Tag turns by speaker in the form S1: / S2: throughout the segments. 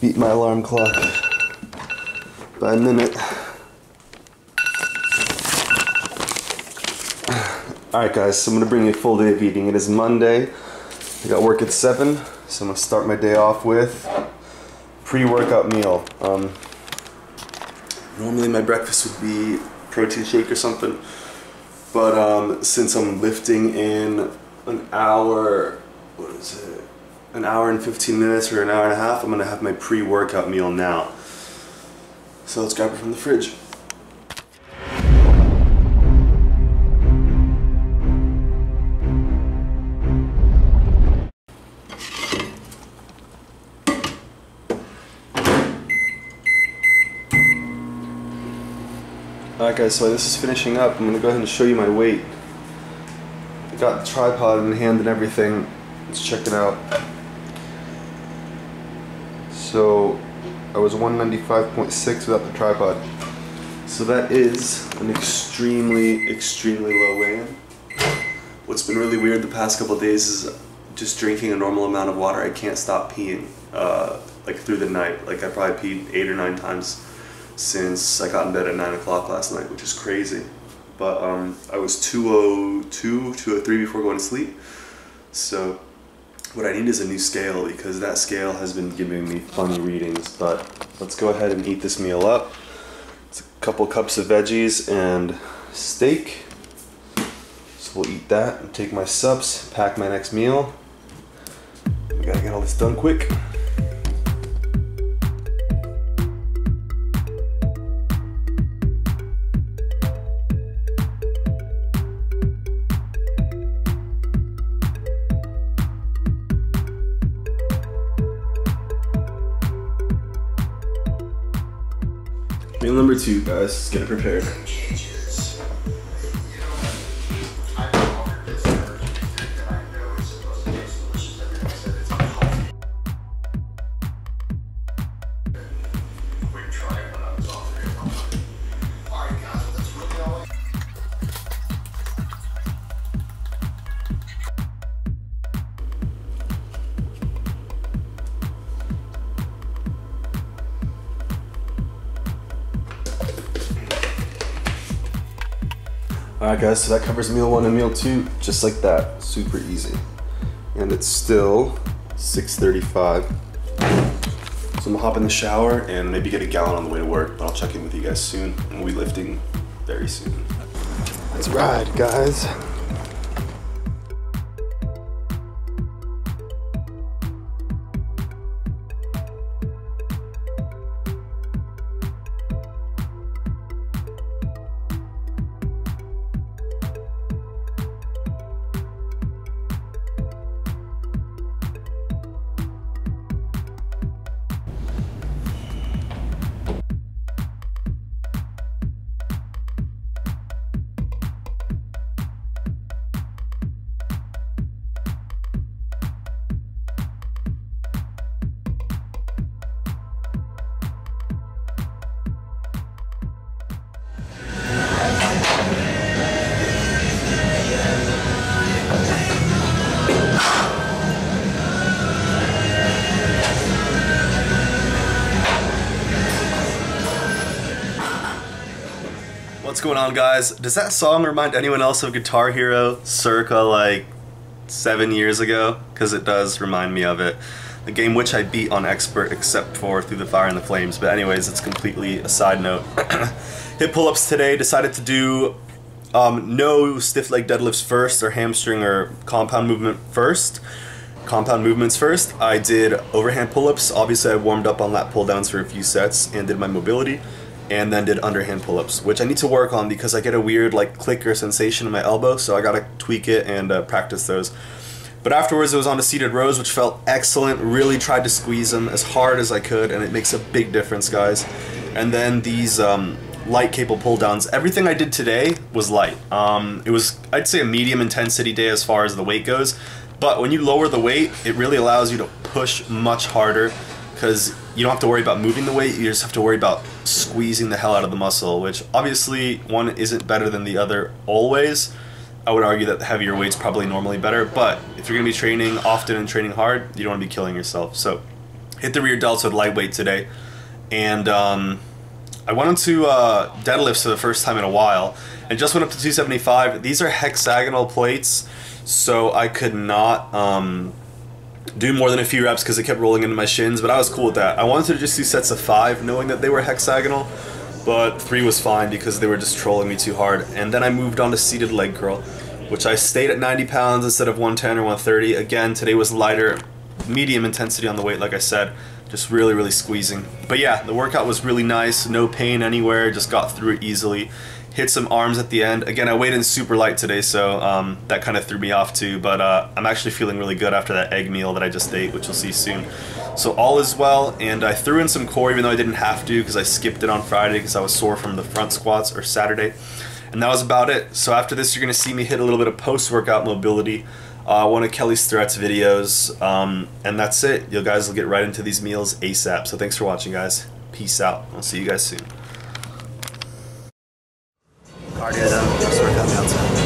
S1: beat my alarm clock by a minute. Alright guys, so I'm going to bring you a full day of eating. It is Monday. I got work at 7, so I'm going to start my day off with pre-workout meal. Normally my breakfast would be protein shake or something, but since I'm lifting in an hour, an hour and 15 minutes or an hour and a half, I'm going to have my pre-workout meal now. So let's grab it from the fridge. Alright guys, so this is finishing up. I'm going to go ahead and show you my weight. I got the tripod in hand and everything. Let's check it out. So I was 195.6 without the tripod. So that is an extremely low weigh-in. What's been really weird the past couple of days is just drinking a normal amount of water. I can't stop peeing like through the night. Like I probably peed 8 or 9 times since I got in bed at 9 o'clock last night, which is crazy. But I was 202, 203 before going to sleep. So what I need is a new scale, because that scale has been giving me funny readings. But let's go ahead and eat this meal up. It's a couple cups of veggies and steak. So we'll eat that and take my subs, pack my next meal. We gotta get all this done quick. Meal number 2, guys. Let's get it prepared. Alright guys, so that covers meal 1 and meal 2, just like that, super easy. And it's still 6:35. So I'm gonna hop in the shower and maybe get a gallon on the way to work, but I'll check in with you guys soon. We'll be lifting very soon. Let's ride, guys. What's going on, guys? Does that song remind anyone else of Guitar Hero circa like 7 years ago? Because it does remind me of it. The game which I beat on Expert except for Through the Fire and the Flames. But anyways, it's completely a side note. Hip pull-ups today. Decided to do no stiff leg deadlifts first, or hamstring or compound movements first. I did overhand pull-ups. Obviously I warmed up on lat pull-downs for a few sets and did my mobility, and then did underhand pull-ups, which I need to work on because I get a weird like clicker sensation in my elbow, so I gotta tweak it and practice those. But afterwards it was on to seated rows, which felt excellent. Really tried to squeeze them as hard as I could, and it makes a big difference, guys. And then these light cable pull downs. Everything I did today was light. It was, I'd say, a medium intensity day as far as the weight goes, but when you lower the weight, it really allows you to push much harder, because you don't have to worry about moving the weight, you just have to worry about squeezing the hell out of the muscle, which obviously one isn't better than the other always. I would argue that the heavier weight's probably normally better, but if you're going to be training often and training hard, you don't want to be killing yourself. So hit the rear delts with lightweight today, and I went into deadlifts for the first time in a while, and just went up to 275. These are hexagonal plates, so I could not do more than a few reps because it kept rolling into my shins, but I was cool with that. I wanted to just do sets of 5, knowing that they were hexagonal, but 3 was fine because they were just trolling me too hard. And then I moved on to seated leg curl, which I stayed at 90 pounds instead of 110 or 130. Again, today was lighter, medium intensity on the weight, like I said, just really squeezing. But yeah, the workout was really nice, no pain anywhere, just got through it easily. Hit some arms at the end. Again, I weighed in super light today, so that kind of threw me off too, but I'm actually feeling really good after that egg meal that I just ate, which you'll see soon. So all is well, and I threw in some core even though I didn't have to because I skipped it on Friday because I was sore from the front squats, or Saturday. And that was about it. So after this, you're going to see me hit a little bit of post-workout mobility, one of Kelly's threats videos, and that's it. You guys will get right into these meals ASAP. So thanks for watching, guys. Peace out. I'll see you guys soon. Cardio done. Just work on the outside.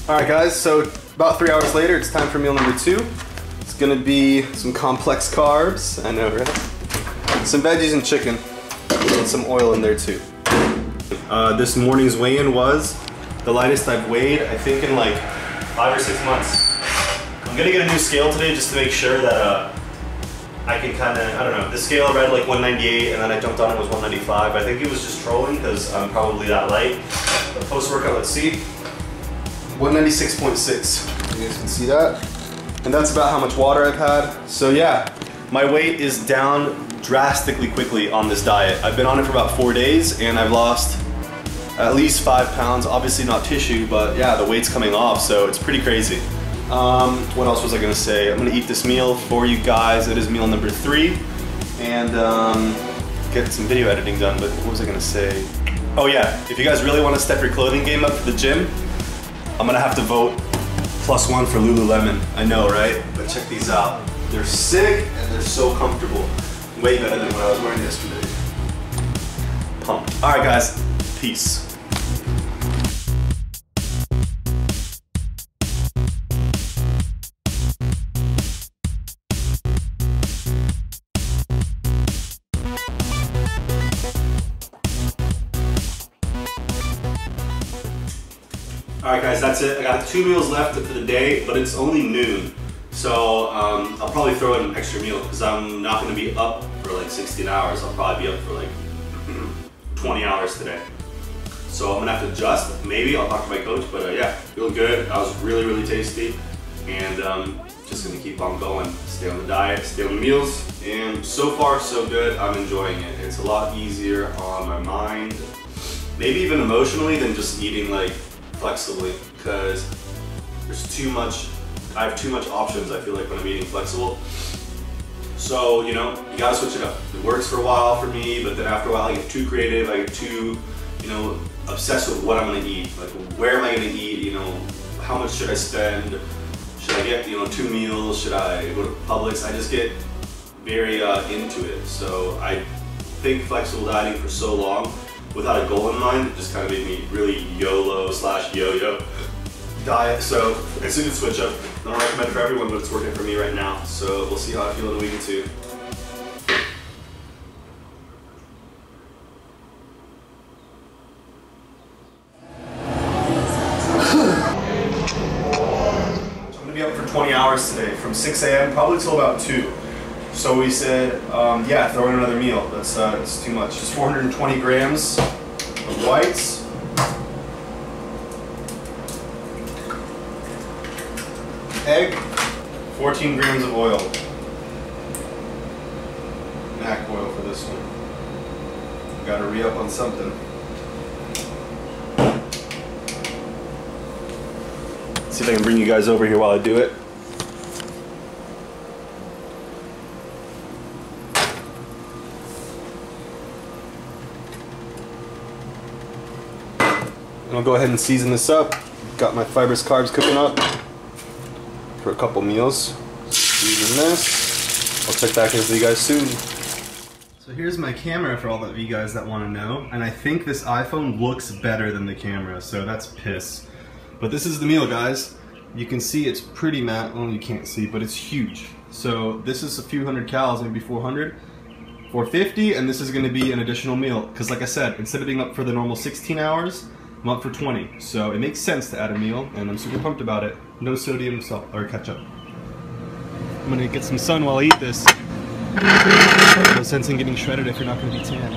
S1: Alright guys, so about 3 hours later, it's time for meal number 2. It's gonna be some complex carbs, I know, right? Some veggies and chicken, and some oil in there too. This morning's weigh-in was the lightest I've weighed, I think, in like 5 or 6 months. I'm gonna get a new scale today just to make sure that I can kind of, I don't know, the scale read like 198 and then I jumped on it, was 195. I think it was just trolling because I'm probably that light. But post-workout, let's see. 196.6, you guys can see that. And that's about how much water I've had. So yeah, my weight is down drastically quickly on this diet. I've been on it for about 4 days and I've lost at least 5 pounds. Obviously not tissue, but yeah, the weight's coming off, so it's pretty crazy. What else was I gonna say? I'm gonna eat this meal for you guys. It is meal number 3, and get some video editing done, but what was I gonna say? Oh yeah, if you guys really wanna step your clothing game up for the gym, I'm gonna have to vote +1 for Lululemon. I know, right? But check these out. They're sick and they're so comfortable. Way better than what I was wearing yesterday. Pumped. All right, guys. Peace. Alright guys, that's it. I got 2 meals left for the day, but it's only noon. So I'll probably throw in an extra meal because I'm not going to be up for like 16 hours. I'll probably be up for like 20 hours today. So I'm going to have to adjust. Maybe I'll talk to my coach, but yeah, feel good. That was really tasty. And just going to keep on going. Stay on the diet, stay on the meals. And so far so good. I'm enjoying it. It's a lot easier on my mind, maybe even emotionally, than just eating like flexibly, because there's too much, I have too much options, I feel like, when I'm eating flexible. So, you know, you gotta switch it up. It works for a while for me, but then after a while I get too creative, I get too, you know, obsessed with what I'm gonna eat. Like, where am I gonna eat, you know, how much should I spend? Should I get, you know, 2 meals? Should I go to Publix? I just get very into it. So I think flexible dieting for so long without a goal in mind, it just kind of made me really YOLO/yo-yo diet. So it's a good switch up. I don't recommend it for everyone, but it's working for me right now. So we'll see how I feel in a week or 2. So I'm gonna be up for 20 hours today, from 6 a.m. probably till about 2. So we said, yeah, throw in another meal. That's too much. Just 420 grams of whites. Egg, 14 grams of oil. Mac oil for this one. Gotta re-up on something. See if I can bring you guys over here while I do it. I'll go ahead and season this up. Got my fibrous carbs cooking up for a couple meals. Season this. I'll check back in with you guys soon. So here's my camera for all of you guys that want to know, and I think this iPhone looks better than the camera, so that's piss. But this is the meal, guys. You can see it's pretty matte. Well, you can't see, but it's huge. So this is a few hundred calories, maybe 400, 450, and this is going to be an additional meal. Because like I said, instead of being up for the normal 16 hours, I'm up for 20. So it makes sense to add a meal, and I'm super pumped about it. No sodium, salt, or ketchup. I'm going to get some sun while I eat this. No sense in getting shredded if you're not going to be tan.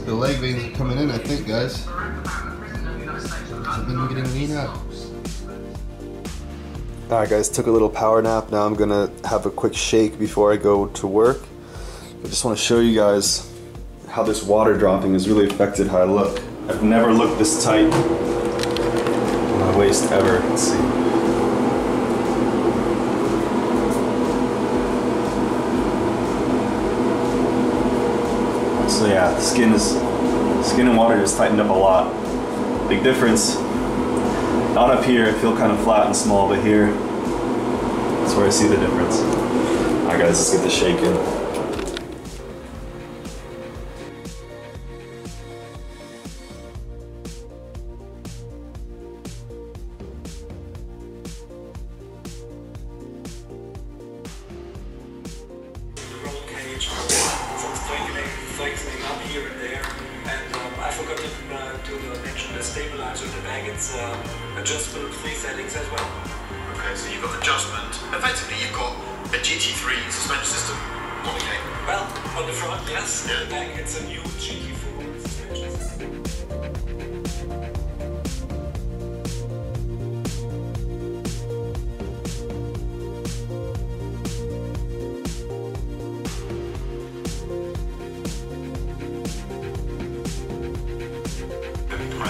S1: The leg veins are coming in, I think, guys. I've been getting lean out. Alright guys, took a little power nap. Now I'm gonna have a quick shake before I go to work. I just want to show you guys how this water dropping has really affected how I look. I've never looked this tight on my waist ever. Let's see. So yeah, skin and water just tightened up a lot. Big difference. Not up here, I feel kind of flat and small, but here, that's where I see the difference. Alright guys, let's get this shaking.
S2: Flexion up here and there, and I forgot to mention the stabilizer in the bag. It's adjustable with 3 settings as well.
S3: Okay, so you've got adjustment. Effectively, you've got a GT3 suspension system on the game.
S2: Well, on the front, yes.
S3: Yeah.
S2: On the back, it's a new GT4 suspension system.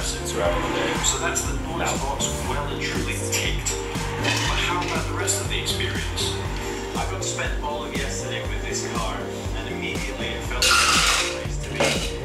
S3: Throughout the day.
S2: So that's the noise box well and truly ticked. But how about the rest of the experience? I got to spend all of yesterday with this car, and immediately it felt like a place to be.